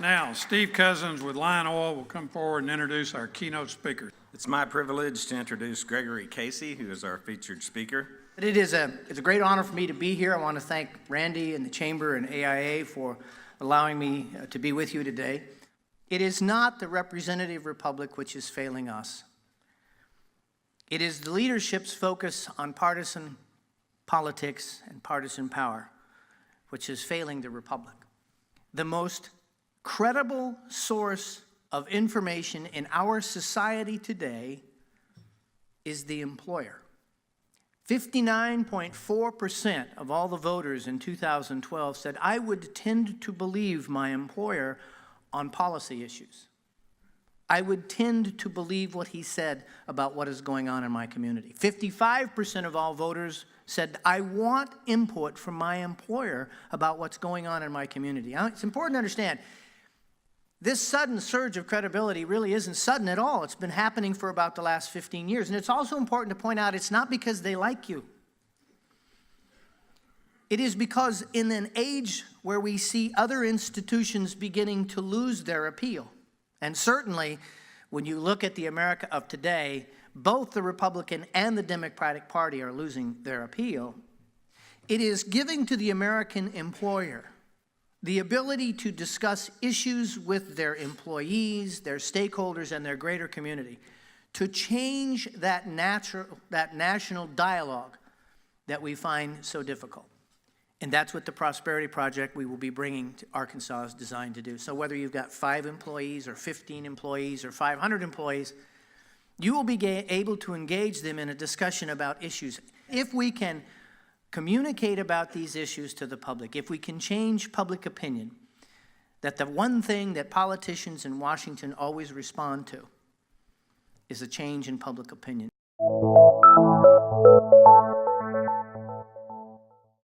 Now, Steve Cousins with Lion Oil will come forward and introduce our keynote speaker. It's my privilege to introduce Gregory Casey, who is our featured speaker. It's a great honor for me to be here. I want to thank Randy and the Chamber and AIA for allowing me to be with you today. It is not the representative republic which is failing us. It is the leadership's focus on partisan politics and partisan power which is failing the republic. The most credible source of information in our society today is the employer. 59.4% of all the voters in 2012 said, I would tend to believe my employer on policy issues. I would tend to believe what he said about what is going on in my community. 55% of all voters said, I want input from my employer about what's going on in my community. Now, it's important to understand, this sudden surge of credibility really isn't sudden at all. It's been happening for about the last 15 years. And it's also important to point out it's not because they like you. It is because in an age where we see other institutions beginning to lose their appeal, and certainly when you look at the America of today, both the Republican and the Democratic Party are losing their appeal, it is giving to the American employer the ability to discuss issues with their employees, their stakeholders, and their greater community, to change that national dialogue that we find so difficult. And that's what the Prosperity Project we will be bringing to Arkansas is designed to do. So whether you've got 5 employees or 15 employees or 500 employees, you will be able to engage them in a discussion about issues. If we can communicate about these issues to the public, if we can change public opinion, that the one thing that politicians in Washington always respond to is a change in public opinion.